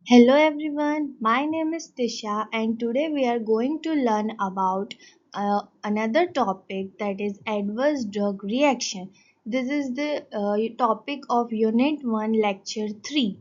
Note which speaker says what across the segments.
Speaker 1: Hello everyone, my name is Tisha and today we are going to learn about another topic that is adverse drug reaction. This is the topic of Unit 1 Lecture 3.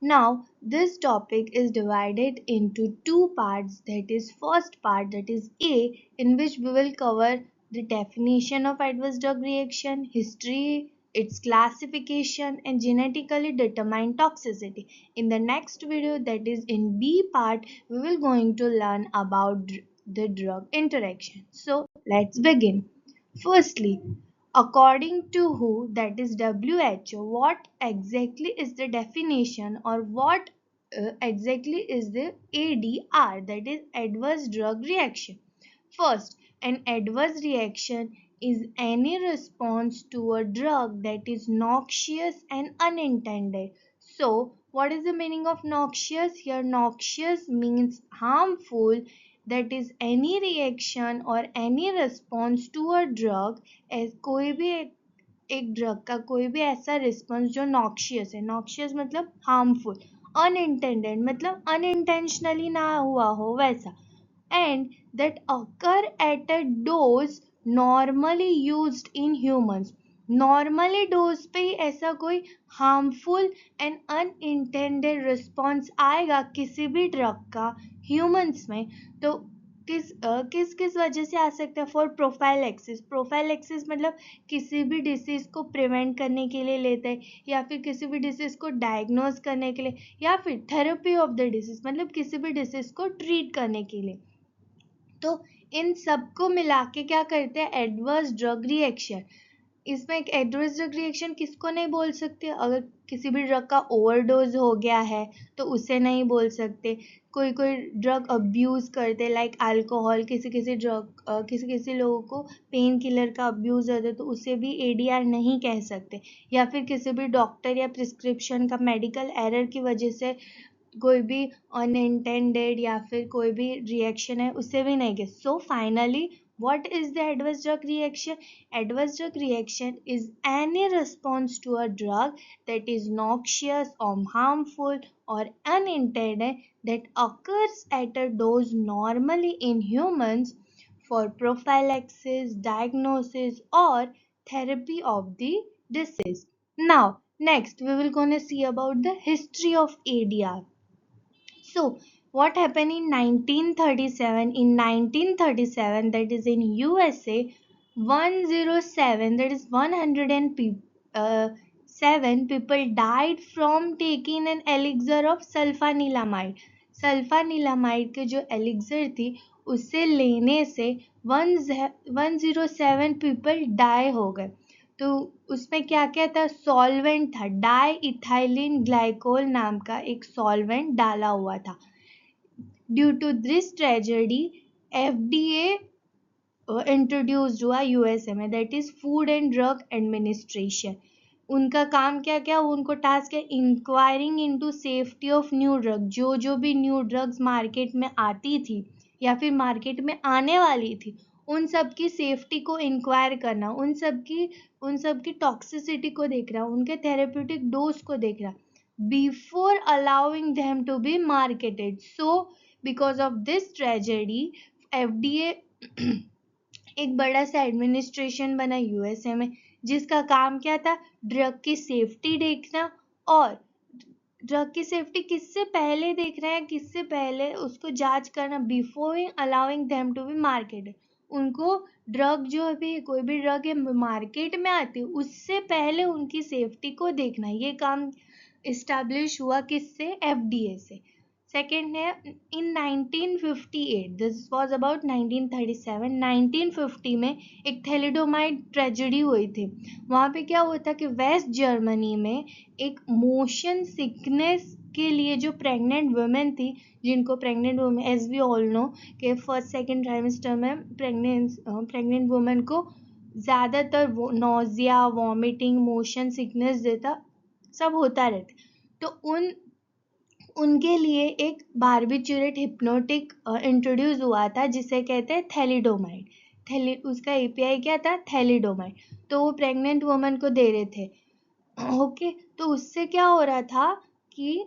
Speaker 1: Now this topic is divided into two parts, that is first part, that is A, in which we will cover the definition of adverse drug reaction, history, its classification and genetically determined toxicity. In the next video, that is in B part, we will going to learn about the drug interaction. So let's begin. Firstly, according to WHO, that is WHO, what exactly is the definition or what exactly is the ADR, that is adverse drug reaction? First, an adverse reaction is any response to a drug that is noxious and unintended. So, what is the meaning of noxious? Here, noxious means harmful, that is any reaction or any response to a drug, कोई भी एक drug का कोई भी ऐसा response जो noxious है, noxious मतलब हार्मफुल, अनइंटेंडेड मतलब अनइंटेंशनली ना हुआ हो वैसा, and that occur at a dose normally used in humans. Normally dose पे ही ऐसा कोई हार्मफुल एंड अनइंटेंडेड रिस्पॉन्स आएगा किसी भी ड्रग का ह्यूमंस में, तो किस किस वजह से आ सकता है? फॉर प्रोफाइलैक्सिस, प्रोफाइलैक्सिस मतलब किसी भी डिसीज को प्रिवेंट करने के लिए लेते हैं, या फिर किसी भी डिसीज को डायग्नोज करने के लिए, या फिर थेरेपी ऑफ द डिसीज मतलब किसी भी डिसीज को ट्रीट करने के लिए। तो इन सबको मिला के क्या करते हैं? Adverse drug reaction. इसमें एक एडवर्स ड्रग रिएक्शन किसको नहीं बोल सकते? अगर किसी भी ड्रग का ओवरडोज हो गया है तो उसे नहीं बोल सकते। कोई कोई ड्रग अब्यूज़ करते, लाइक अल्कोहल, किसी किसी ड्रग किसी किसी लोगों को पेन किलर का अब्यूज़ होता है तो उसे भी एडीआर नहीं कह सकते। या फिर किसी भी डॉक्टर या प्रिस्क्रिप्शन का मेडिकल एरर की वजह से कोई भी अनइंटेंडेड या फिर कोई भी रिएक्शन है उसे भी नहीं। So finally, what is the adverse drug reaction? Adverse drug reaction is any response to a drug that is noxious or harmful or unintended that occurs at a dose normally in humans for prophylaxis, diagnosis or therapy of the disease. Now next we will gonna see about the history of ADR. So, what happened in 1937? In 1937, that is in USA, 107, that is 107 people died from taking an elixir of sulfanilamide. सल्फानिलामाइड के जो elixir थी उसे लेने से 107 people die हो गए। तो उसमें क्या क्या था? सॉल्वेंट था, डाई इथाइलिन ग्लाइकोल नाम का एक सॉल्वेंट डाला हुआ था। Due to this tragedy FDA introduced हुआ यूएसए में, that is food and drug administration. उनका काम क्या क्या? उनको टास्क है inquiring into safety of new drug. जो भी न्यू ड्रग्स मार्केट में आती थी या फिर मार्केट में आने वाली थी उन सब की सेफ्टी को इंक्वायर करना, उन सब की टॉक्सिसिटी को देखना, उनके थेरेप्यूटिक डोज को देखना before allowing them to be marketed. So because of this tragedy FDA एक बड़ा सा एडमिनिस्ट्रेशन बना यूएसए में जिसका काम क्या था? ड्रग की सेफ्टी देखना, और ड्रग की सेफ्टी किससे पहले देख रहे हैं, किससे पहले उसको जांच करना before allowing them to be marketed. उनको ड्रग जो भी कोई भी ड्रग है मार्केट में आती है उससे पहले उनकी सेफ्टी को देखना, ये काम इस्टेब्लिश हुआ किससे? एफडीए से। सेकेंड है इन 1958, दिस वॉज अबाउट 1937। 1950 में एक थैलिडोमाइड ट्रेजेडी हुई थी। वहाँ पे क्या हुआ था कि वेस्ट जर्मनी में एक मोशन सिकनेस के लिए जो प्रेग्नेंट वुमेन थी, जिनको pregnant women as we all know कि फर्स्ट सेकेंड ट्राइमेस्टर में प्रेग्नेंट वुमेन को ज़्यादातर नोजिया, वॉमिटिंग, मोशन सिकनेस देता सब होता रहता, तो उनके लिए एक बार्बिचुरेट हिप्नोटिक इंट्रोड्यूस हुआ था जिसे कहते हैं थैलिडोमाइड। उसका एपीआई क्या था? थैलिडोमाइड। तो वो प्रेग्नेंट वुमन को दे रहे थे। ओके, तो उससे क्या हो रहा था कि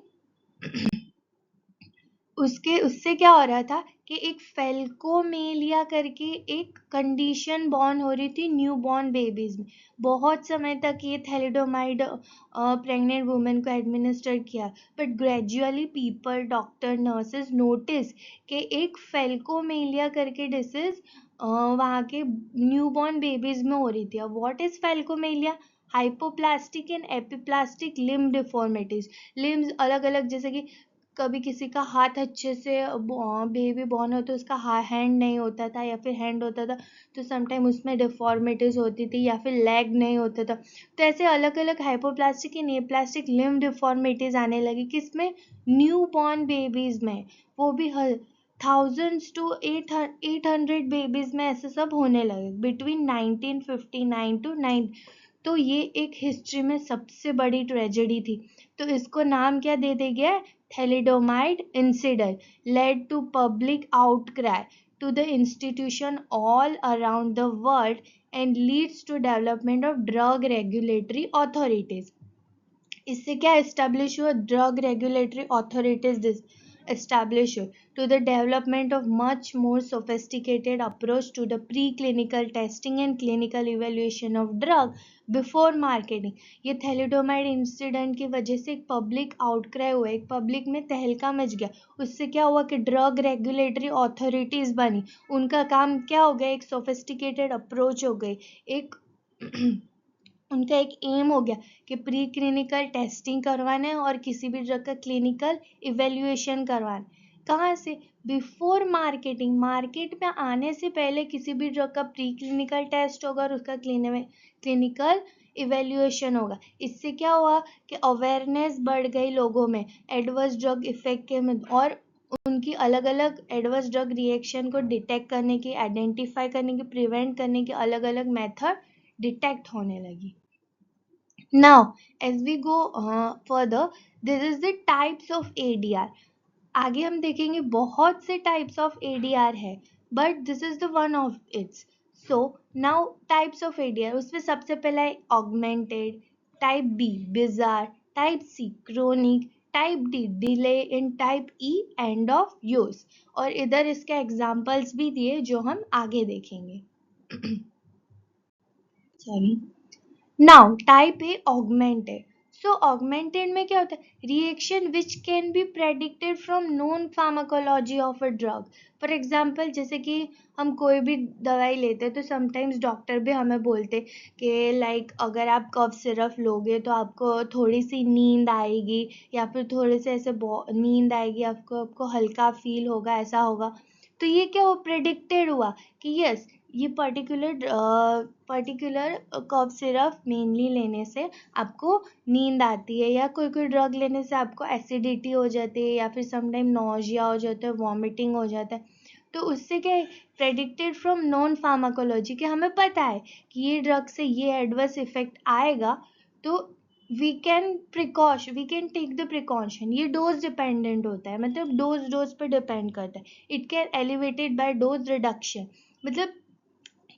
Speaker 1: उसके उससे क्या हो रहा था कि एक फेल्कोमेलिया करके एक कंडीशन बॉर्न हो रही थी न्यू बॉर्न बेबीज में। बहुत समय तक ये थैलिडोमाइड प्रेग्नेंट वुमेन को एडमिनिस्टर किया, but gradually people, doctor, nurses notice कि एक फेल्कोमेलिया करके डिसीज वहाँ के न्यू बॉर्न बेबीज में हो रही थी। अब what is phocomelia? Hypoplastic and aplastic limb deformities. Limbs अलग अलग, जैसे कि कभी किसी का हाथ अच्छे से बेबी बॉर्न हो तो उसका हैंड नहीं होता था, या फिर हैंड होता था तो समटाइम उसमें डिफॉर्मिटीज होती थी, या फिर लेग नहीं होता था। तो ऐसे अलग अलग hypoplastic and aplastic limb deformities आने लगी किसमें? न्यू बॉर्न बेबीज में। वो भी थाउजेंड्स टू 800 बेबीज में ऐसे सब होने लगे बिटवीन 1959 टू 9। तो ये एक हिस्ट्री में सबसे बड़ी ट्रेजेडी थी। तो इसको नाम क्या दे दिया गया? Thalidomide incident led to public outcry to the institution all around the world and leads to development of drug regulatory authorities. इससे क्या एस्टेब्लिश हुआ? ड्रग रेगुलेटरी अथॉरिटीज एस्टेब्लिश हुई to the development of much more sophisticated approach to the pre clinical testing and clinical evaluation of drug before marketing. ये thalidomide incident की वजह से एक public outcry हुआ, एक पब्लिक में तहलका मच गया। उससे क्या हुआ कि ड्रग रेगुलेटरी अथॉरिटीज बनी, उनका काम क्या हो गया? एक सोफिस्टिकेटेड अप्रोच हो गई, एक उनका एक एम हो गया कि प्री क्लिनिकल टेस्टिंग करवाना है और किसी भी ड्रग का क्लिनिकल इवेल्युएशन करवाना। कहाँ से? बिफोर मार्केटिंग, मार्केट में आने से पहले किसी भी ड्रग का प्री क्लिनिकल टेस्ट होगा और उसका क्लिनिकल इवेल्युएशन होगा। इससे क्या हुआ कि अवेयरनेस बढ़ गई लोगों में एडवर्स ड्रग इफेक्ट के में, और उनकी अलग अलग एडवर्स ड्रग रिएक्शन को डिटेक्ट करने की, आइडेंटिफाई करने की, प्रिवेंट करने की अलग अलग मेथड डिटेक्ट होने लगी। Now, as we go further, this is the types of ADR. आगे हम देखेंगे बहुत से types of ADR है, but this is the one of its. So now types of ADR, उसमें सबसे पहला है augmented, type B bizarre, type C chronic, type D delay and type E end of use. और इधर इसके examples भी दिए जो हम आगे देखेंगे. Sorry. Now type A augmented. So augmented में क्या होता है? Reaction which can be predicted from known pharmacology of a drug. For example, जैसे कि हम कोई भी दवाई लेते हैं तो समटाइम्स डॉक्टर भी हमें बोलते कि लाइक अगर आप कफ सिरप लोगे तो आपको थोड़ी सी नींद आएगी, या फिर थोड़े से ऐसे नींद आएगी, आपको हल्का फील होगा, ऐसा होगा। तो ये क्या वो प्रेडिक्टेड हुआ कि यस ये पर्टिकुलर कफ सिरप मेनली लेने से आपको नींद आती है, या कोई कोई ड्रग लेने से आपको एसिडिटी हो जाती है, या फिर समटाइम नॉजिया हो जाता है, वॉमिटिंग हो जाता है। तो उससे क्या है? प्रेडिक्टेड फ्रॉम नॉन फार्माकोलॉजी कि हमें पता है कि ये ड्रग से ये एडवर्स इफेक्ट आएगा, तो we can take the precaution. ये डोज डिपेंडेंट होता है, मतलब डोज पर डिपेंड करता है। It can elevated by dose reduction, मतलब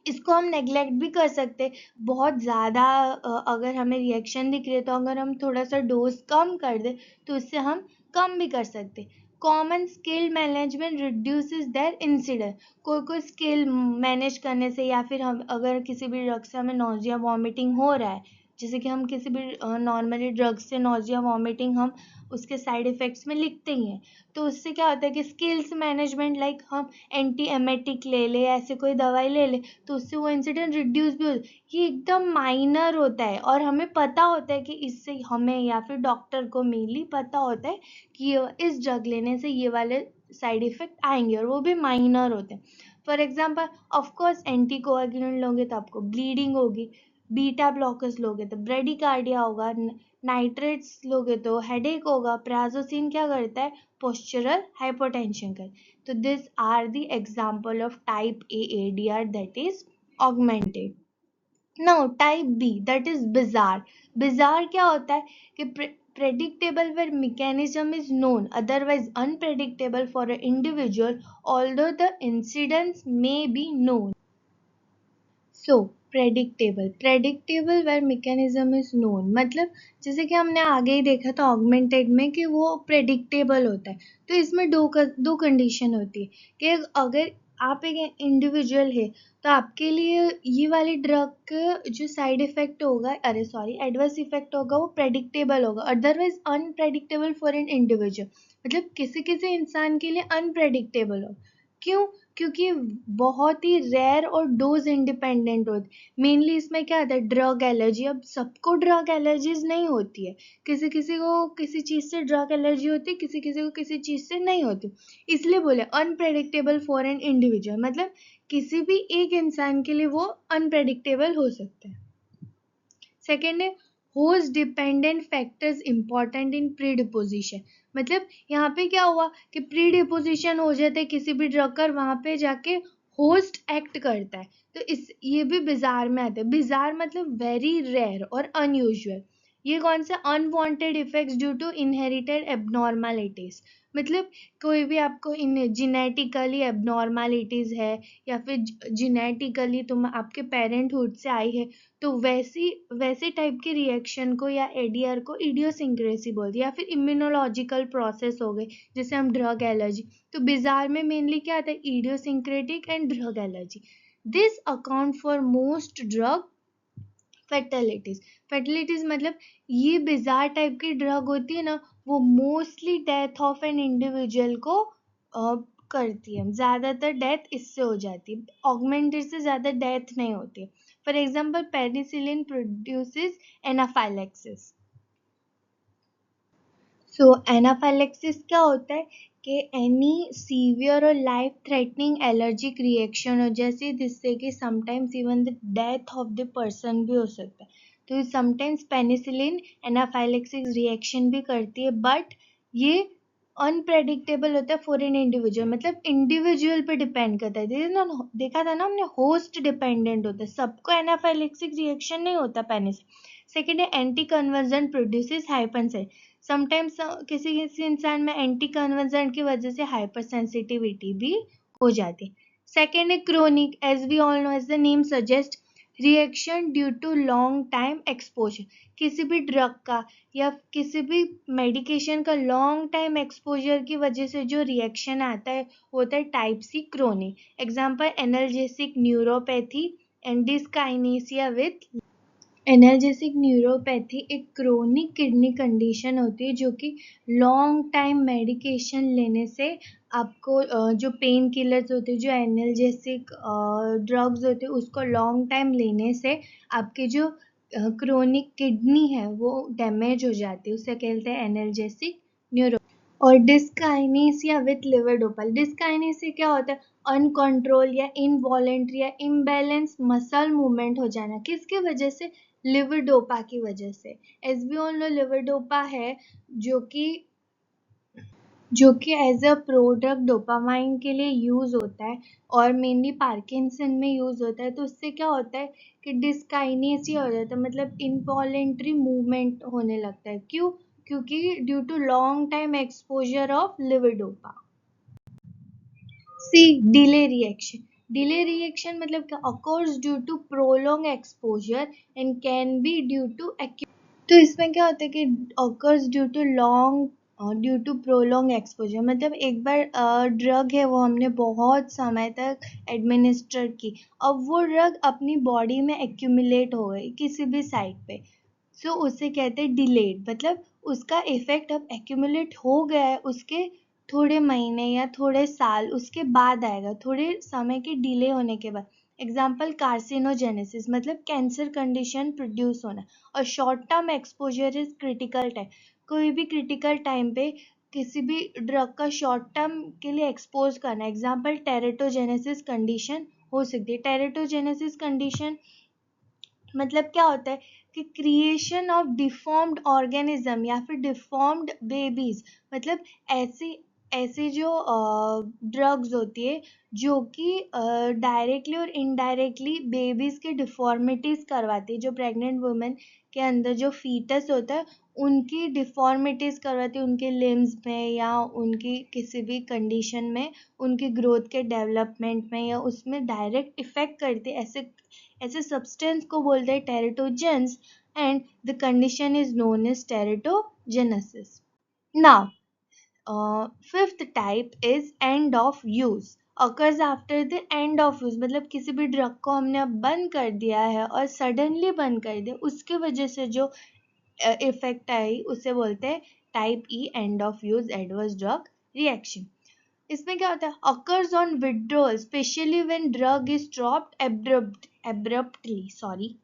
Speaker 1: इसको हम नेग्लेक्ट भी कर सकते। बहुत ज़्यादा अगर हमें रिएक्शन दिख रही है तो अगर हम थोड़ा सा डोज कम कर दें तो उससे हम कम भी कर सकते। Common skill management reduces their incident. कोई स्किल मैनेज करने से, या फिर हम अगर किसी भी ड्रग से हमें नॉजिया वॉमिटिंग हो रहा है, जैसे कि हम किसी भी नॉर्मली ड्रग से नॉजिया वॉमिटिंग हम उसके साइड इफ़ेक्ट्स में लिखते ही हैं, तो उससे क्या होता है कि स्किल्स मैनेजमेंट, लाइक हम एंटी एमेटिक ले ले, ऐसे कोई दवाई ले ले, तो उससे वो इंसिडेंट रिड्यूस भी हो। ये एकदम माइनर होता है और हमें पता होता है कि इससे हमें या फिर डॉक्टर को मेनली पता होता है कि इस ड्रग लेने से ये वाले साइड इफेक्ट आएंगे, और वो भी माइनर होते हैं। For example of course anti coagulant लोगे तो आपको ब्लीडिंग होगी, बीटा ब्लॉकर्स लोगे तो ब्रेडिकार्डिया होगा, नाइट्रेट्स लोगे तो हेडेक होगा, प्राजोसिन क्या करता है? पोस्चरल हाइपोटेंशन कर। तो this are the example of type A ADR, that is augmented. Now type B, that is bizarre. Bizarre क्या होता है कि predictable where mechanism is known, otherwise unpredictable for an individual although the incidence may be known. So predictable, predictable where mechanism is known, मतलब जैसे कि हमने आगे ही देखा था ऑगमेंटेड में कि वो प्रेडिक्टेबल होता है। तो इसमें दो कंडीशन होती है कि अगर आप एक इंडिविजुअल है तो आपके लिए ये वाली ड्रग का जो साइड इफेक्ट होगा, अरे सॉरी, एडवर्स इफेक्ट होगा, वो प्रेडिक्टेबल होगा, otherwise unpredictable for an individual, मतलब किसी किसी इंसान के लिए अनप्रेडिक्टेबल हो। क्यों? क्योंकि बहुत ही रेयर और डोज इंडिपेंडेंट होती। मेनली इसमें क्या आता है, ड्रग एलर्जी। अब सबको ड्रग एलर्जीज नहीं होती है, किसी किसी को किसी चीज से ड्रग एलर्जी होती है, किसी किसी को किसी चीज से नहीं होती। इसलिए बोले अनप्रेडिक्टेबल फॉर एन इंडिविजुअल, मतलब किसी भी एक इंसान के लिए वो अनप्रेडिक्टेबल हो सकता है। सेकेंड है host dependent factors important in pre deposition, मतलब यहाँ पे क्या हुआ कि प्री डिपोजिशन हो जाता है किसी भी ड्रग का, वहां पे जाके होस्ट एक्ट करता है। तो इस ये भी बिजार में आता है। बिजार मतलब वेरी रेयर और अनयूजुअल। ये कौन से unwanted effects due to inherited abnormalities, मतलब कोई भी आपको इन जिनेटिकली एबनॉर्मलिटीज है या फिर जिनेटिकली तुम आपके पेरेंटहुड से आई है, तो वैसे टाइप के रिएक्शन को या एडीआर को इडियोसिंक्रेसी बोलते हैं, या फिर इम्यूनोलॉजिकल प्रोसेस हो गए जैसे हम ड्रग एलर्जी। तो बिजार में मेनली क्या आता है, idiosyncratic and drug allergy. This account for most drug fatalities. Fatalities मतलब ये बिजार टाइप की ड्रग होती है ना, वो mostly death of an individual को करती है। ज्यादातर डेथ इससे हो जाती है, ऑगमेंटेड से ज्यादा डेथ नहीं होती। For example penicillin produces anaphylaxis. So anaphylaxis क्या होता है कि एनी सीवियर और लाइफ थ्रेटनिंग एलर्जिक रिएक्शन हो, जैसे जिससे कि sometimes even the death of the person भी हो सकता है। तो समटाइम्स पेनिसिलिन एनाफाइलेक्सिस रिएक्शन भी करती है, बट ये अनप्रेडिक्टेबल होता है फॉर एन इंडिविजुअल, मतलब इंडिविजुअल पे डिपेंड करता है। देखा था ना हमने, होस्ट डिपेंडेंट होता है, सबको एनाफाइलेक्सिक रिएक्शन नहीं होता पेनिसिलिन। सेकेंड है anti conversion produces hypersensitivity. Sometimes किसी किसी इंसान में एंटी कन्वर्जेंट की वजह से हाइपर सेंसिटिविटी भी हो जाती है। सेकेंड है chronic, as we all know, as the name suggest, reaction due to long time exposure. किसी भी ड्रग का या किसी भी मेडिकेशन का लॉन्ग टाइम एक्सपोजर की वजह से जो रिएक्शन आता है होता है type C chronic. Example analgesic neuropathy and dyskinesia with. Analgesic neuropathy एक क्रोनिक किडनी कंडीशन होती है जो कि लॉन्ग टाइम मेडिकेशन लेने से आपको जो पेन किलर्स होते हैं, जो एनाल्जेसिक ड्रग्स होते हैं, उसको लॉन्ग टाइम लेने से आपके जो क्रोनिक किडनी है वो डैमेज हो जाती है, उसे कहते हैं एनाल्जेसिक न्यूरो। और डिस्काइनेसिया विथ लिवर्डोपल, डिस्काइनेसिया क्या होता है, अनकंट्रोल या इनवॉलेंट्री या इम्बैलेंस मसल मूवमेंट हो जाना, किसके वजह से, लिवर्डोपा की वजह से। एज वी ऑल नो लिवर्डोपा है जो कि एज अ प्रोडक्ट डोपामाइन के लिए यूज होता है और मेनली पार्किंसन में यूज होता है। तो उससे क्या होता है कि डिस्काइनेसिया हो जाता है, मतलब इनवॉलेंट्री मूवमेंट होने लगता है। क्यों? क्योंकि due to long time exposure of levodopa. C delay reaction, delay reaction मतलब क्या, occurs due to prolong exposure and can be due to. तो इसमें क्या होता है कि occurs due to due to prolong exposure, मतलब एक बार ड्रग है वो हमने बहुत समय तक एडमिनिस्टर की, अब वो ड्रग अपनी बॉडी में एक्यूमुलेट हो गई किसी भी साइट पे, सो उसे कहते हैं डिलेड, मतलब उसका इफेक्ट अब एक्यूमुलेट हो गया है, उसके थोड़े महीने या थोड़े साल उसके बाद आएगा, थोड़े समय के डिले होने के बाद। एग्जाम्पल कार्सिनोजेनेसिस, मतलब कैंसर कंडीशन प्रोड्यूस होना। और short term exposure is critical time, कोई भी क्रिटिकल टाइम पे किसी भी ड्रग का शॉर्ट टर्म के लिए एक्सपोज करना। एग्जाम्पल टेरेटोजेनेसिस कंडीशन हो सकती है। टेरेटोजेनेसिस कंडीशन मतलब क्या होता है कि क्रिएशन ऑफ डिफॉर्म्ड ऑर्गेनिज्म या फिर डिफॉर्म्ड बेबीज, मतलब ऐसी ऐसी जो ड्रग्स होती है जो कि डायरेक्टली और इनडायरेक्टली बेबीज के डिफॉर्मिटीज करवाती है, जो प्रेग्नेंट वुमेन के अंदर जो फीटस होता है उनकी डिफॉर्मिटीज करवाती है, उनके लिम्स में या उनकी किसी भी कंडीशन में, उनकी ग्रोथ के डेवलपमेंट में या उसमें डायरेक्ट इफेक्ट करती है। ऐसे ऐसे सब्सटेंस को बोलते हैं teratogens and the condition is known as teratogenesis. Now fifth type is end of use. occurs after the end of use, मतलब किसी भी ड्रग को हमने अब बंद कर दिया है और सडनली बंद कर दिया, उसके वजह से जो इफेक्ट आई उसे बोलते हैं type E and of use adverse drug reaction. इसमें क्या होता है? occurs on withdrawal, especially when drug is stopped abruptly. Sorry,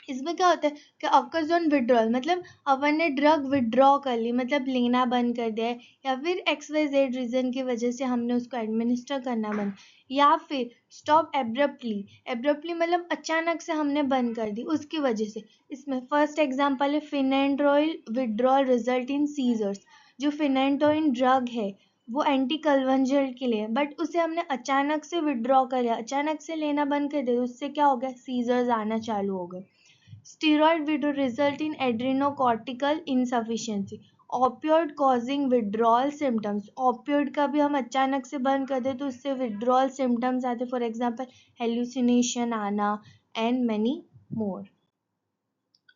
Speaker 1: इसमें क्या होता है कि occurs on withdrawal मतलब अपन ने ड्रग विड्रॉ कर ली, मतलब लेना बंद कर दिया है, या फिर XYZ रीजन की वजह से हमने उसको एडमिनिस्टर करना बंद, या फिर स्टॉप एब्रप्टली मतलब अचानक से हमने बंद कर दी उसकी वजह से. इसमें फर्स्ट एग्जांपल है फिनेंड्रोइल विड्रॉल रिजल्ट इन सीजर्स. जो फिनेंटोइन ड्रग है वो एंटी कन्वर्जेंट के लिए, बट उसे हमने अचानक से विड्रॉ कर लिया, अचानक से लेना बंद कर दिया, उससे क्या हो गया? सीजर्स आना चालू हो गए. Steroid will result in adrenocortical insufficiency. Opioid causing withdrawal symptoms. Opioid का भी हम अचानक से बंद कर दे तो उससे withdrawal symptoms आते, for example hallucination आना and many more.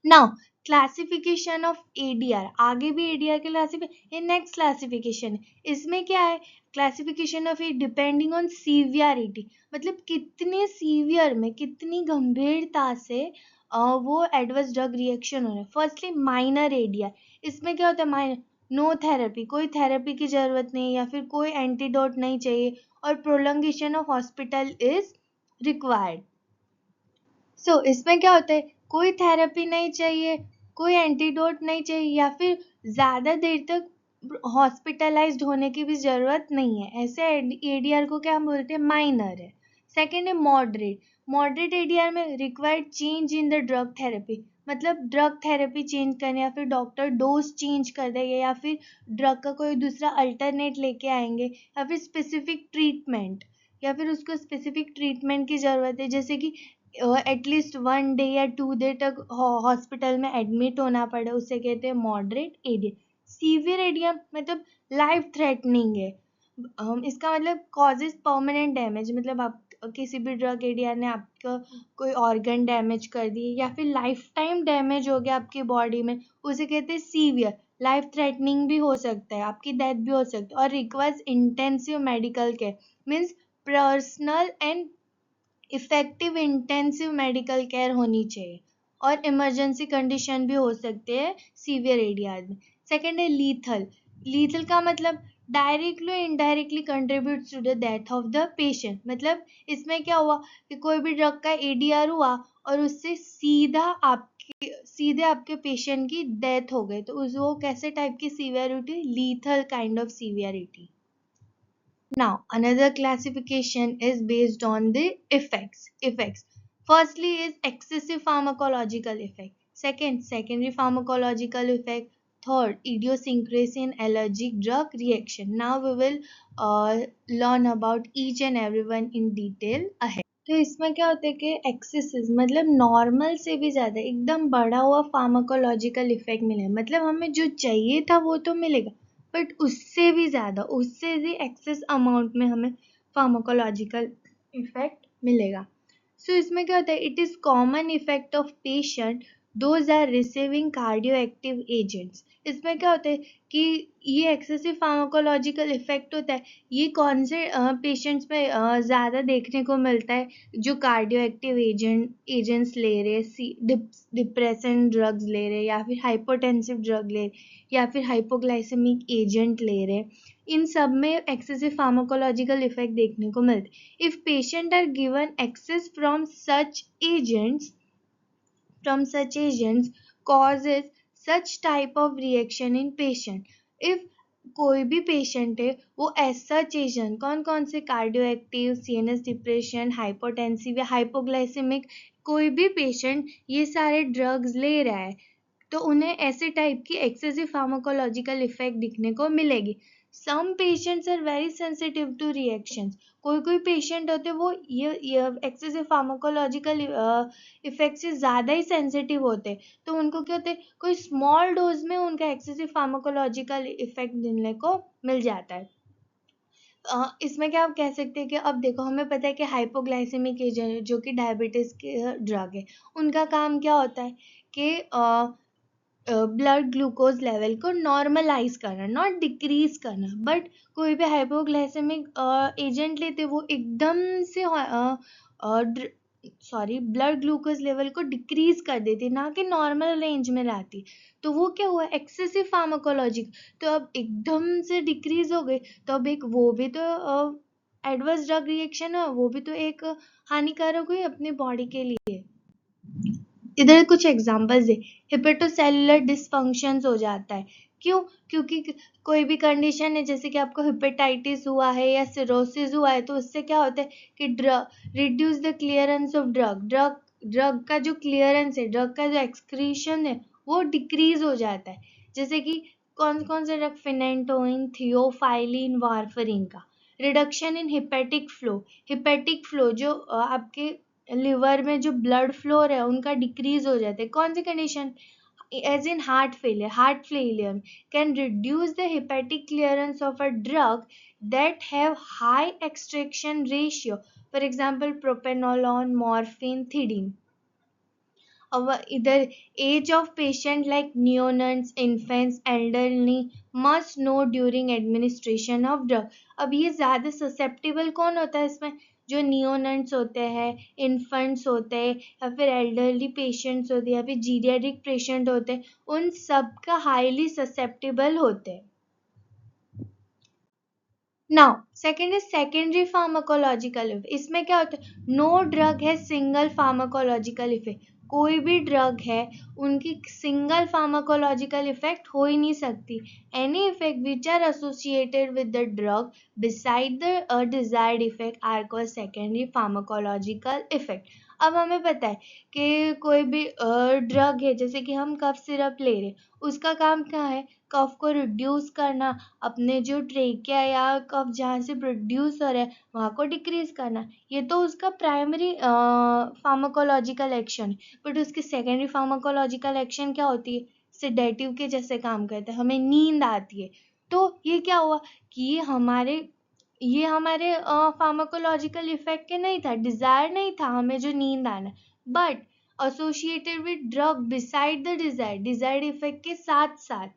Speaker 1: Now classification of ADR. आगे भी ADR के क्लासिफिकेशन, ये नेक्स्ट क्लासिफिकेशन है. इसमें क्या है? Classification of A depending on severity, मतलब कितने सीवियर में, कितनी गंभीरता से वो एडवर्स ड्रग रिएक्शन हो रहा है. Firstly minor ADR. इसमें क्या होता है? माइनर, नो थेरेपी, कोई थेरेपी की जरूरत नहीं या फिर कोई एंटीडोट नहीं चाहिए और प्रोलंगेशन ऑफ हॉस्पिटल इज रिक्वायर्ड. सो इसमें क्या होता है? कोई थेरेपी नहीं चाहिए, कोई एंटीडोट नहीं चाहिए या फिर ज़्यादा देर तक हॉस्पिटलाइज्ड होने की भी ज़रूरत नहीं है. ऐसे ADR को क्या हम बोलते हैं? माइनर है. सेकेंड है मॉडरेट. मॉडरेट ADR में required change in the drug therapy, मतलब ड्रग थेरेपी चेंज करने या फिर डॉक्टर डोज चेंज कर देंगे या फिर ड्रग का कोई दूसरा अल्टरनेट लेके आएंगे या फिर स्पेसिफिक ट्रीटमेंट, या फिर उसको स्पेसिफिक ट्रीटमेंट की ज़रूरत है, जैसे कि एटलीस्ट 1 डे या 2 डे तक हॉस्पिटल में एडमिट होना पड़े, उसे कहते हैं मॉडरेट एडियम. सीवियर एडियम मतलब लाइफ थ्रेटनिंग है. इसका मतलब कॉजेज परमानेंट डैमेज, मतलब आप किसी भी ड्रग एडिया ने आपका कोई ऑर्गन डैमेज कर दी या फिर लाइफ टाइम डैमेज हो गया आपकी बॉडी में, उसे कहते हैं सीवियर. लाइफ थ्रेटनिंग भी हो सकता है, आपकी डेथ भी हो सकती है और requires intensive medical care. Means personal and effective intensive medical care होनी चाहिए और इमरजेंसी कंडीशन भी हो सकते हैं सीवियर एडियाज में. सेकेंड है लीथल. लीथल का मतलब directly indirectly contributes to the death of the patient. मतलब इसमें क्या हुआ कि कोई भी ड्रग का ADR हुआ और उससे सीधे आपके पेशेंट की डेथ हो गई, तो उस वो कैसे टाइप की severity? Lethal kind of severity. Now, another classification is based on the effects. Firstly is excessive pharmacological effect. Second, secondary pharmacological effect. Third, idiosyncrasy in allergic drug reaction. Now we will learn about each and every one in detail ahead. तो इसमें क्या होता है कि excessive मतलब normal से भी ज़्यादा एकदम बढ़ा हुआ फार्माकोलॉजिकल इफेक्ट मिले, मतलब हमें जो चाहिए था वो तो मिलेगा बट उससे भी ज़्यादा, उससे भी एक्सेस अमाउंट में हमें फार्माकोलॉजिकल इफेक्ट मिलेगा. सो इसमें क्या होता है? It is common effect of patient those are receiving cardio active agents. इसमें क्या होता है कि ये एक्सेसिव फार्माकोलॉजिकल इफेक्ट होता है, ये कौन से पेशेंट्स में ज़्यादा देखने को मिलता है? जो कार्डियो एक्टिव एजेंट्स ले रहे, डिप्रेशन ड्रग्स ले रहे या फिर हाइपोटेंसिव ड्रग ले रहे या फिर हाइपोग्लाइसेमिक एजेंट ले रहे, इन सब में एक्सेसिव फार्माकोलॉजिकल इफेक्ट देखने को मिलते हैं. If patient are given access from such agents causes such type of reaction in patient. If कोई भी पेशेंट है वो सच एजेंट, कौन कौन से? Cardio active, CNS depression, hypotensive या हाइपोग्लाइसेमिक, कोई भी पेशेंट ये सारे ड्रग्स ले रहा है तो उन्हें ऐसे टाइप की एक्सेसिव फार्माकोलॉजिकल इफेक्ट दिखने को मिलेगी. Some patients are very sensitive to reactions. कोई पेशेंट होते वो ये एक्सेसिव फार्माकोलॉजिकल इफेक्ट से ज़्यादा ही सेंसिटिव होते, तो उनको क्या होते, कोई स्मॉल डोज में उनका एक्सेसिव फार्माकोलॉजिकल इफेक्ट दिखने को मिल जाता है. इसमें क्या आप कह सकते हैं कि अब देखो हमें पता है कि हाइपोग्लाइसेमिक एजेंट जो कि डायबिटीज के ड्रग है, उनका काम क्या होता है कि ब्लड ग्लूकोज लेवल को नॉर्मलाइज करना, नॉट डिक्रीज करना। बट कोई भी हाइपोग्लाइसेमिक एजेंट लेते वो एकदम से ब्लड ग्लूकोज लेवल को डिक्रीज कर देती, ना कि नॉर्मल रेंज में लाती। तो वो क्या हुआ, एक्सेसिव फार्माकोलॉजी। तो अब एकदम से डिक्रीज हो गई, तो अब एक वो भी तो एडवर्स ड्रग रिएक्शन है, वो भी तो एक हानिकारक हुई अपनी बॉडी के लिए। इधर कुछ एग्जांपल्स दे। हिपेटोसेलुलर डिसफंक्शंस हो जाता है, क्यों? क्योंकि कोई भी कंडीशन है, जैसे कि आपको हिपेटाइटिस हुआ है या सिरोसिस हुआ है, तो उससे क्या होता है कि drug reduce the clearance of drug drug का जो क्लियरेंस है, ड्रग का जो एक्सक्रीशन है, वो डिक्रीज हो जाता है। जैसे कि कौन कौन से ड्रग, फिनेंटोइन, थियोफाइलिन, वारफरिन का। रिडक्शन इन हिपेटिक फ्लो जो आपके लिवर में जो ब्लड फ्लो है उनका डिक्रीज हो जाता है। कौन सी condition? As in heart failure can reduce the hepatic clearance of a drug that have high extraction ratio, for example propranolol, morphine, thidine. Either age of patient like neonates, infants, elderly must know during administration of drug. अब ये ज़्यादा susceptible कौन होता है इसमें? जो neonates होते हैं, इन्फेंट्स होते हैं, या फिर एल्डरली पेशेंट्स होते हैं, या फिर जीरियाट्रिक पेशेंट होते हैं, उन सब का हाईली ससेप्टेबल होते हैं। Now second is secondary pharmacological effect. इसमें क्या होता है, नो ड्रग है सिंगल फार्माकोलॉजिकल इफेक्ट। कोई भी ड्रग है उनकी सिंगल फार्माकोलॉजिकल इफेक्ट हो ही नहीं सकती। Any effect which are associated with the drug beside the desired effect are called secondary pharmacological effect. अब हमें पता है कि कोई भी ड्रग है, जैसे कि हम कफ सिरप ले रहे, उसका काम क्या है? कफ को रिड्यूस करना, अपने जो ट्रेकिया या कफ जहाँ से प्रोड्यूस हो रहा है वहाँ को डिक्रीज करना। ये तो उसका प्राइमरी फार्माकोलॉजिकल एक्शन है। बट उसकी सेकेंडरी फार्माकोलॉजिकल एक्शन क्या होती है? सिडेटिव के जैसे काम करता है, हमें नींद आती है। तो ये क्या हुआ कि ये हमारे फार्माकोलॉजिकल इफेक्ट के नहीं था, डिजायर नहीं था हमें जो नींद आना, but associated with drug beside the desired effect के साथ साथ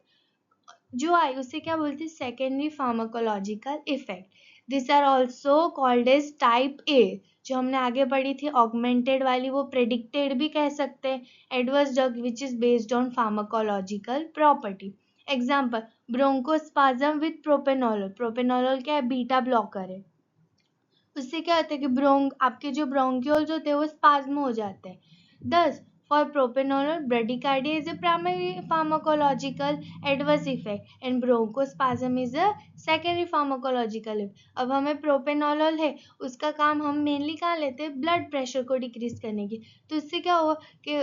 Speaker 1: जो आई उसे क्या बोलते हैं? Secondary pharmacological effect. This are also called as type A. जो हमने आगे पढ़ी थी ऑगमेंटेड वाली, वो प्रेडिक्टेड भी कह सकते हैं। Adverse drug which is based on pharmacological property. Example, bronchospasm with propranolol. Propranolol क्या है? बीटा ब्लॉकर है। उससे क्या होता है कि आपके जो ब्रोंक्यूल्स होते हैं वो स्पाज्म हो जाते हैं। दस, for propranolol bradycardia is a primary pharmacological adverse effect and bronchospasm is a secondary pharmacological effect. अब हमें प्रोपेनोलोल है, उसका काम हम मेनली कहाँ लेते हैं? ब्लड प्रेशर को डिक्रीज करने की। तो इससे क्या हुआ कि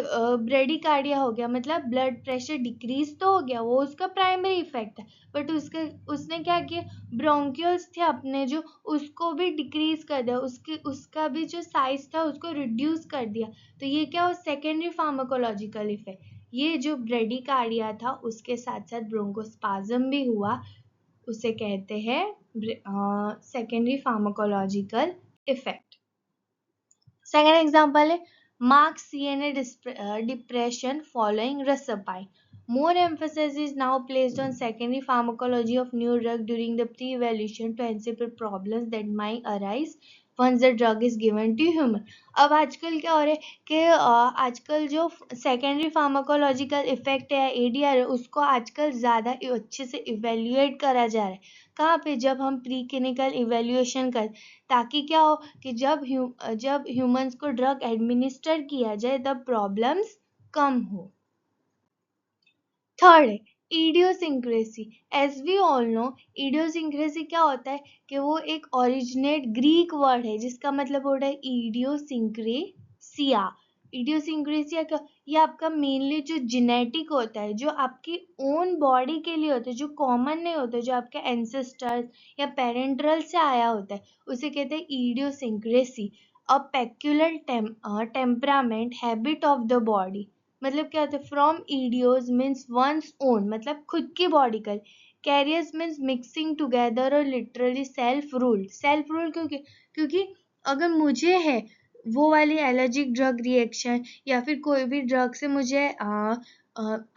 Speaker 1: ब्रेडिकार्डिया हो गया, मतलब ब्लड प्रेशर डिक्रीज तो हो गया, वो उसका प्राइमरी इफेक्ट है। बट उसने क्या किया? ब्रोंक्यूल्स थे अपने जो, उसको भी डिक्रीज कर दिया, उसका भी जो साइज था उसको रिड्यूस कर दिया। तो ये क्या हो? Secondary pharmacological effect. ये जो ब्रेडिकार्डिया था उसके साथ साथ ब्रोंकोस्पाज्म भी हुआ, उसे कहते हैं secondary pharmacological effect. Second example है marks CNA depression following Rasapai. More emphasis is now placed on secondary pharmacology of new drug during the pre-evaluation to anticipate problems that might arise once the drug is given to human. अब आजकल क्या हो रहा है कि आजकल जो secondary pharmacological effect है, एडीआर है, उसको आजकल ज़्यादा अच्छे से इवेल्युएट करा जा रहा है। कहाँ पे? जब हम प्री क्लिनिकल इवेल्युएशन कर, ताकि क्या हो कि जब ह्यूमंस को ड्रग एडमिनिस्टर किया जाए तब प्रॉब्लम्स कम हो। थर्ड है idiosyncrasy. As we all know, idiosyncrasy क्या होता है कि वो एक ओरिजिनेट ग्रीक वर्ड है जिसका मतलब होता है इडियोसिंक्रेसिया। इडियोसिंक्रेसिया क्या? ये आपका मेनली जो जेनेटिक होता है, जो आपकी ओन बॉडी के लिए होता है, जो कॉमन नहीं होता, जो आपके एंसेस्टर्स या पेरेंट्रल से आया होता है, उसे कहते हैं idiosyncrasy. A peculiar temperament habit of the body. मतलब क्या होता है? फ्रॉम ईडियोज मीन्स वंस ओन, मतलब खुद की बॉडी का। कैरियर्स मीन्स मिक्सिंग टुगेदर और लिटरली सेल्फ रूल क्योंकि अगर मुझे है वो वाली एलर्जिक ड्रग रिएक्शन या फिर कोई भी ड्रग से मुझे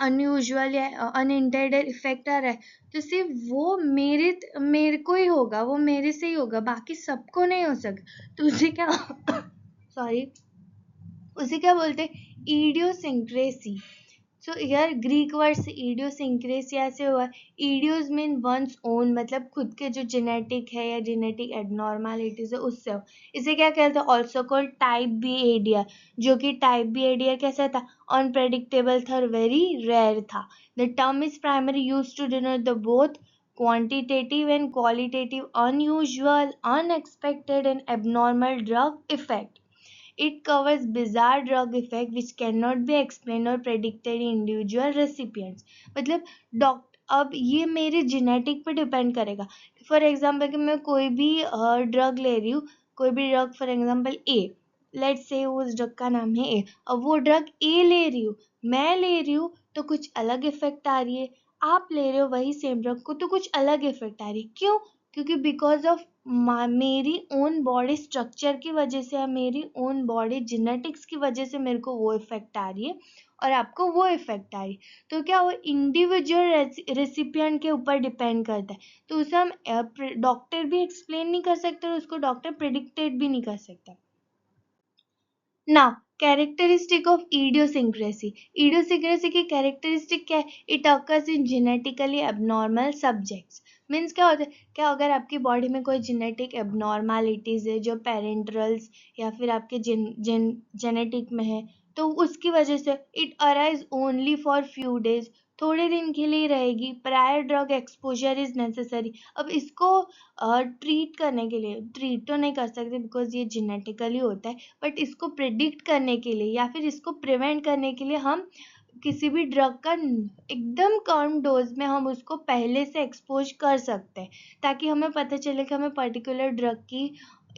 Speaker 1: अनयूजुअल या अनइंटेंडेड इफेक्ट आ रहा है, तो सिर्फ वो मेरे को ही होगा, वो मेरे से ही होगा, बाकी सबको नहीं हो सकता। तो उसे क्या सॉरी उसे क्या बोलते हैं, इडियोसिंक्रेसी। सो यार ग्रीक वर्ड से इडियोसिंक्रेसिया से हुआ। इडियोस मीन वंस ओन, मतलब खुद के जो जेनेटिक है या जेनेटिक एबनॉर्मलिटीज है उससे हो। इसे क्या कहते हैं, ऑल्सो कॉल्ड टाइप बी एडिया। जो कि टाइप बी एडिया कैसा था, अनप्रेडिक्टेबल था और वेरी रेयर था। The term is primary use to denote the both quantitative and qualitative unusual, unexpected and abnormal drug effect. It covers bizarre drug effect which cannot be explained or predicted in individual recipients. मतलब doctor अब ये मेरे genetic पे depend करेगा। For example कि मैं कोई भी ड्रग ले रही हूँ, कोई भी drug for example A, let's say उस ड्रग का नाम है ए। अब वो ड्रग ए ले रही हूँ, मैं ले रही हूँ तो कुछ अलग इफेक्ट आ रही है, आप ले रहे हो वही सेम ड्रग को तो कुछ अलग इफेक्ट आ रही है। क्यों? क्योंकि बिकॉज ऑफ मेरी ओन बॉडी स्ट्रक्चर की वजह से या मेरी ओन बॉडी जेनेटिक्स की वजह से मेरे को वो इफेक्ट आ रही है और आपको वो इफेक्ट आ रही है। तो क्या वो इंडिविजुअल रेसिपिएंट के ऊपर डिपेंड करता है। तो उसे हम डॉक्टर भी एक्सप्लेन नहीं कर सकते और उसको डॉक्टर प्रिडिक्टेड भी नहीं कर सकता। Now, characteristic of idiosyncrasy. Idiosyncrasy की characteristic क्या है? It occurs in genetically abnormal subjects. Means क्या होता है, क्या अगर आपकी बॉडी में कोई जेनेटिक एबनॉर्मालिटीज है जो पेरेंट्रल्स या फिर आपके जेनेटिक में है, तो उसकी वजह से it arise only for few days, थोड़े दिन के लिए रहेगी, prior drug exposure is necessary. अब इसको ट्रीट करने के लिए, ट्रीट तो नहीं कर सकते बिकॉज ये जेनेटिकली होता है, बट इसको प्रिडिक्ट करने के लिए या फिर इसको प्रिवेंट करने के लिए हम किसी भी ड्रग का एकदम कम डोज में हम उसको पहले से एक्सपोज कर सकते हैं, ताकि हमें पता चले कि हमें पर्टिकुलर ड्रग की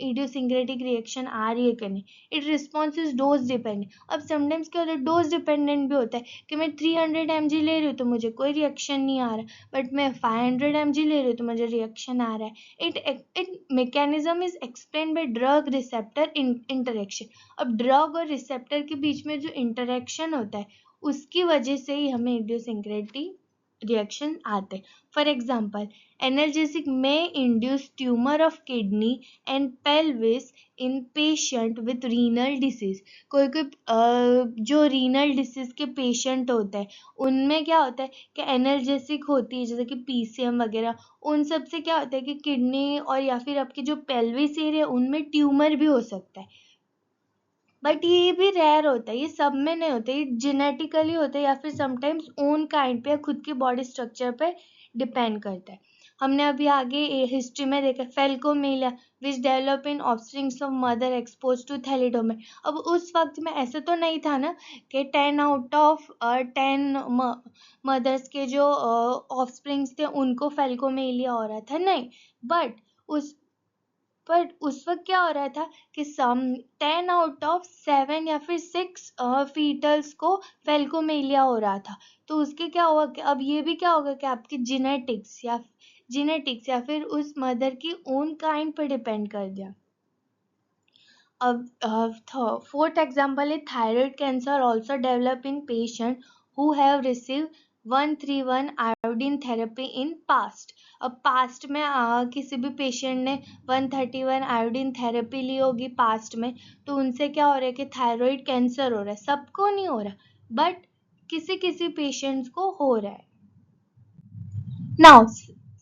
Speaker 1: इडियोसिंक्रेटिक रिएक्शन आ रही है कि नहीं। It response is dose dependent. अब समटाइम्स क्या होता है, डोज डिपेंडेंट भी होता है कि मैं 300 mg ले रही हूँ तो मुझे कोई रिएक्शन नहीं आ रहा, बट मैं 500 mg ले रही हूँ तो मुझे रिएक्शन आ रहा है। It mechanism is explain by drug receptor interaction. अब ड्रग और रिसेप्टर के बीच में जो इंटरेक्शन होता है उसकी वजह से ही हमें इडियोसिंक्रेटिक रिएक्शन आते हैं। फॉर एग्जाम्पल, एनर्जेसिक में induce tumour of kidney and pelvis in patient with renal disease. कोई कोई जो रीनल डिसीज के पेशेंट होते हैं उनमें क्या होता है कि एनर्जेसिक होती है, जैसे कि पीसीएम वगैरह, उन सब से क्या होता है कि किडनी और या फिर आपके जो पेल्विस एरिया उनमें ट्यूमर भी हो सकता है। बट ये भी रेयर होता है, ये सब में नहीं होता, ये जेनेटिकली होता है या फिर समटाइम्स ओन काइंड पे या खुद की बॉडी स्ट्रक्चर पे डिपेंड करता है। हमने अभी आगे हिस्ट्री में देखा phocomelia which develop in offsprings of mother expose to thalidomide. अब उस वक्त में ऐसा तो नहीं था ना कि 10 out of 10 मदर्स के जो ऑफस्प्रिंग्स थे उनको फेल्कोमेलिया हो रहा था, नहीं। बट उस उस वक्त क्या हो रहा था कि सम 10 out of 7 या फिर 6 फीटल्स को फेल्कोमेलिया हो रहा था। तो उसके क्या हुआ कि अब ये भी क्या होगा कि आपकी जेनेटिक्स या फिर उस मदर की ओन काइंड पर डिपेंड कर दिया। अब fourth example is thyroid cancer also develop in patient who have received 131 iodine therapy in past। अब पास्ट में किसी भी पेशेंट ने 131 आयोडीन थेरेपी ली होगी पास्ट में, तो उनसे क्या हो रहा है कि थायराइड कैंसर हो रहा है। सबको नहीं हो रहा, बट किसी किसी पेशेंट्स को हो रहा है। Now,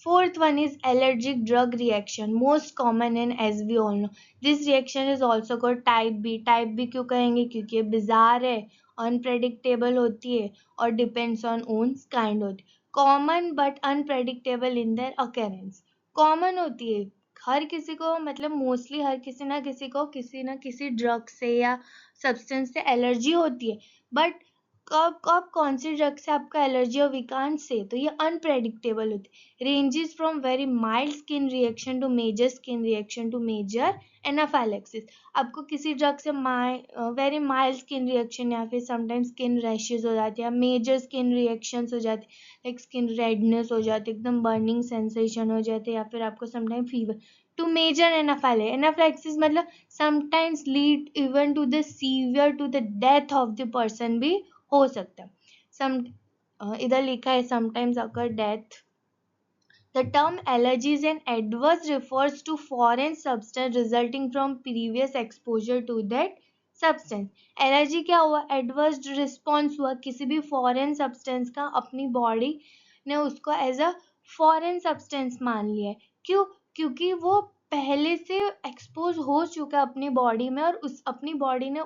Speaker 1: fourth one is allergic drug reaction, most common and as we all know. This reaction is also called type B. Type B क्यों कहेंगे? क्योंकि ये bizarre है, unpredictable होती है और depends on own kind होती है। Common but unpredictable in their occurrence. Common होती है हर किसी को, मतलब मोस्टली हर किसी ना किसी ड्रग से या सब्सटेंस से एलर्जी होती है, बट कब कब कौन सी ड्रग से आपको एलर्जी और वी कांट से, तो ये अनप्रेडिक्टेबल होती है। Ranges from very mild skin reaction to major skin reaction to major anaphylaxis. आपको किसी ड्रग से वेरी माइल्ड स्किन रिएक्शन या फिर समटाइम्स स्किन रैशेज हो जाती है, मेजर स्किन रिएक्शंस हो जाती है, लाइक स्किन रेडनेस हो जाती है, एकदम बर्निंग सेंसेशन हो जाती है, या फिर आपको sometime fever, to major anaphylaxis मतलब sometimes lead even to the severe to the death of the person भी हो सकता है। सम इधर लिखा है sometimes occur death. The term allergy is an adverse refers to foreign substance resulting from previous exposure to that substance। Allergy क्या हुआ, adverse response हुआ, किसी भी फॉरेन सब्सटेंस का अपनी बॉडी ने उसको एज अ फॉरेन सब्सटेंस मान लिया है। क्यों? क्योंकि वो पहले से एक्सपोज हो चुका है अपनी बॉडी में, और उस अपनी बॉडी ने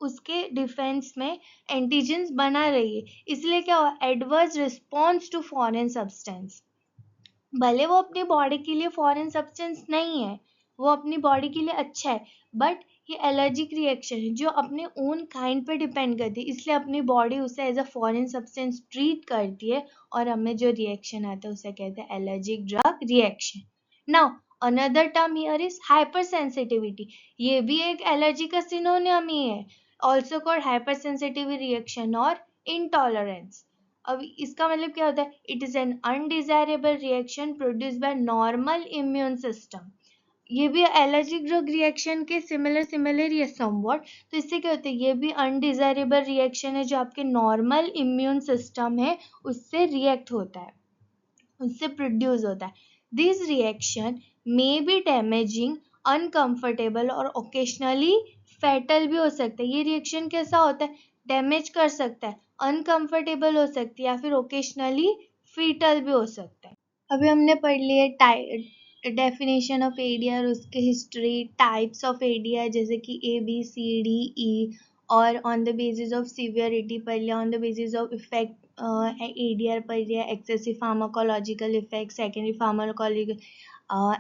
Speaker 1: उसके डिफेंस में एंटीजेंस बना रही है, इसलिए क्या हुआ, adverse response to foreign substance. भले वो अपनी बॉडी के लिए फॉरेन सब्सटेंस नहीं है, वो अपनी बॉडी के लिए अच्छा है, बट ये एलर्जिक रिएक्शन है जो अपने ओन काइंड पे डिपेंड करती है, इसलिए अपनी बॉडी उसे as a foreign substance treat करती है, और हमें जो रिएक्शन आता है उसे कहते हैं allergic drug reaction. Now another term here is hyper sensitivity. ये भी एक एलर्जी का सिनोनिम ही है, also called hyper sensitive reaction और इंटॉलरेंस। अब इसका मतलब क्या होता है, it is an undesirable reaction produce by normal immune system. ये भी एलर्जिक ड्रग रिएक्शन के सिमिलर ही है समवॉट। तो इससे क्या होता है, ये भी अनडिजायरेबल रिएक्शन है जो आपके नॉर्मल इम्यून सिस्टम है उससे रिएक्ट होता है, उससे प्रोड्यूस होता है। This reaction may be damaging, uncomfortable और ओकेशनली फैटल भी हो सकता है। ये रिएक्शन कैसा होता है, डैमेज कर सकता है, अनकंफर्टेबल हो सकती है, या फिर ओकेशनली फीटल भी हो सकता है। अभी हमने पढ़ लिया डेफिनेशन ऑफ एडीआर, उसके हिस्ट्री, टाइप्स ऑफ एडीआर जैसे कि ABCDE, और on the basis of severity पढ़ लिया, on the basis of effect ADR पढ़ लिया, excessive pharmacological effect, secondary pharmacological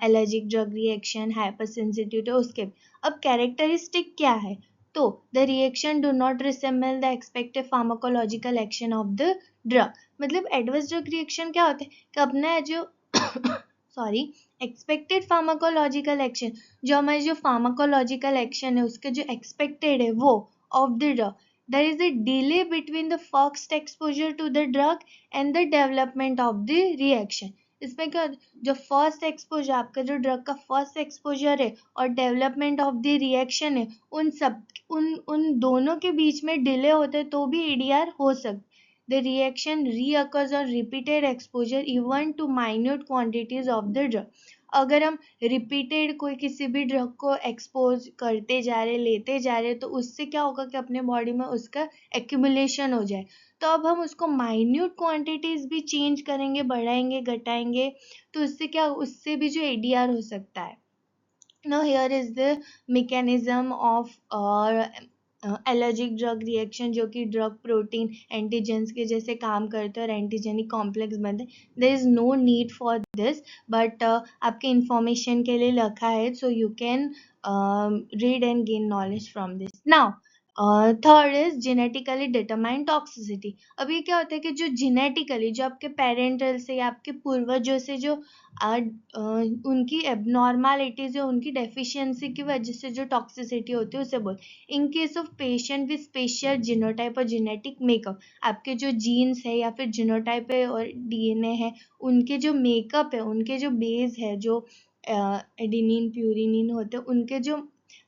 Speaker 1: allergic drug reaction, hyper sensitivity. उसके अब कैरेक्टरिस्टिक क्या है, तो the reaction do not resemble the expected pharmacological action of the drug. मतलब एडवर्स ड्रग रिएक्शन क्या होता है कि अपना जो सॉरी एक्सपेक्टेड फार्माकोलॉजिकल एक्शन, जो हमारे जो फार्माकोलॉजिकल एक्शन है उसके जो एक्सपेक्टेड है वो of the drug, there is a delay between the first exposure to the drug and the development of the reaction। इसमें क्या, जो फर्स्ट एक्सपोजर, आपका जो ड्रग का फर्स्ट एक्सपोजर है और डेवलपमेंट ऑफ द रिएक्शन है, उन दोनों के बीच में डिले होते तो भी EDR हो सकता। The reaction reoccurs on repeated exposure even to minute quantities of the drug। अगर हम रिपीटेड कोई किसी भी ड्रग को एक्सपोज करते जा रहे, लेते जा रहे, तो उससे क्या होगा कि अपने बॉडी में उसका एक्यूमुलेशन हो जाए। तो अब हम उसको माइन्यूट क्वांटिटीज भी चेंज करेंगे, बढ़ाएंगे, घटाएंगे, तो उससे क्या, उससे भी जो ADR हो सकता है। Now here is the mechanism of allergic drug reaction, जो कि ड्रग प्रोटीन एंटीजेंस के जैसे काम करते हैं और एंटीजेनिक कॉम्प्लेक्स बनते हैं। There is no need for this, but आपके इंफॉर्मेशन के लिए लिखा है, so you can read and gain knowledge from this. Now third is genetically determined toxicity. अब ये क्या होता है कि जो जेनेटिकली, जो आपके पेरेंटल से या आपके पूर्वजों से जो उनकी एबनॉर्मलिटीज है, उनकी डेफिशिएंसी की वजह से जो टॉक्सिसिटी होती है उसे बोल। In case of patient with special genotype और जेनेटिक मेकअप, आपके जो जीन्स है या फिर जीनोटाइप है और DNA है, उनके जो मेकअप है, उनके जो बेस है, जो एडिनिन प्यूरिनिन होते हैं, उनके जो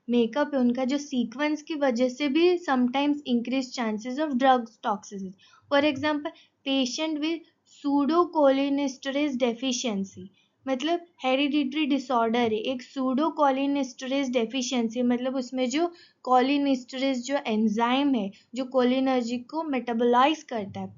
Speaker 1: मेकअप है, उनका जो सीक्वेंस की वजह से भी sometimes increase chances of drugs toxicity. For example patient with pseudocholinesterase deficiency, मतलब हेरिडिटरी डिसऑर्डर है एक सूडोकोलिनेस्टरेज डेफिशिएंसी, मतलब उसमें जो कोलिनेस्टरेज जो एंजाइम है जो कोलिनर्जिक को मेटाबोलाइज करता है,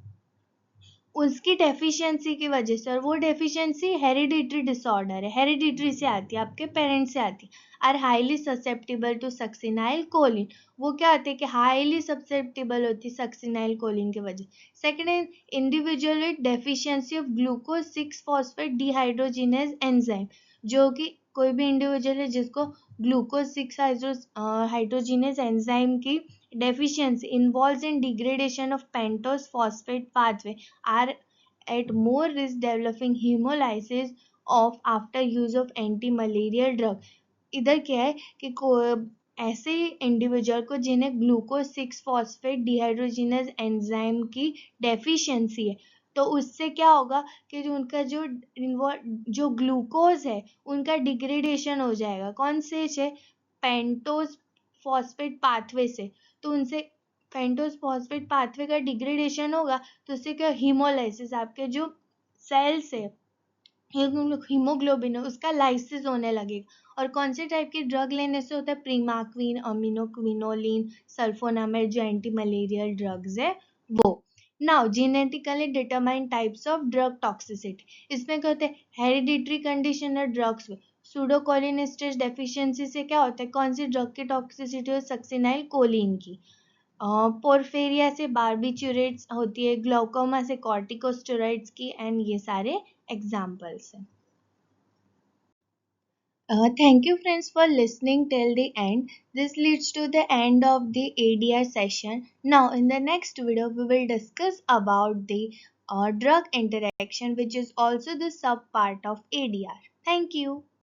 Speaker 1: उसकी डेफिशिएंसी की वजह से, और वो डेफिशिएंसी हेरिडिटरी डिसऑर्डर है, हेरिडिटरी से आती है, आपके पेरेंट्स से आती है, are highly susceptible to succinyl choline. वो क्या होते हैं कि हाईली ससेप्टेबल होती है सक्सिनाइल कोलिन की वजह। सेकेंड है individual with deficiency of glucose 6 phosphate dehydrogenase enzyme, जो कि कोई भी इंडिविजुअल है जिसको ग्लूकोज 6 हाइड्रोजिनेज एंजाइम की deficiency involves in degradation of pentose phosphate pathway are at more risk developing hemolysis of after use of anti-malarial drug. इधर क्या है कि ऐसे इंडिविजुअल को जिन्हें glucose six phosphate dehydrogenase enzyme की डेफिशिएंसी है, तो उससे क्या होगा कि जो उनका जो ग्लूकोज है उनका डिग्रेडेशन हो जाएगा। कौन से पेंटोज फॉस्फेट पाथवे से, तो उनसे पेंटोज फॉस्फेट पाथवे का डिग्रेडेशन होगा, तो उससे क्या हीमोलाइसिस, आपके जो सेल्स है हीमोग्लोबिन है उसका लाइसिस होने लगेगा। और कौन से टाइप की ड्रग लेने से होता है? प्रीमाक्विन, अमीनोक्विनोलिन, सल्फोनामेड जो एंटी मलेरियल ड्रग्स है वो। Now genetically determine types of drug toxicity, इसमें क्या होता है? हेरिडिटरी कंडीशन है ड्रग्स में। सूडोकोलिनेस्टेज डेफिशिएंसी से क्या होता है? कौन सी ड्रग की टॉक्सिसिटी हो? सक्सिनाइल कोलिन की। पोर्फेरिया से बार्बिचुरेट्स होती है, ग्लाउकोमा से कॉर्टिकोस्टेरॉइड्स की, एंड ये सारे एग्जाम्पल्स हैं। Thank you friends for listening till the end. This leads to the end of the ADR session. Now in the next video we will discuss about the drug interaction, which is also the sub part of ADR. Thank you.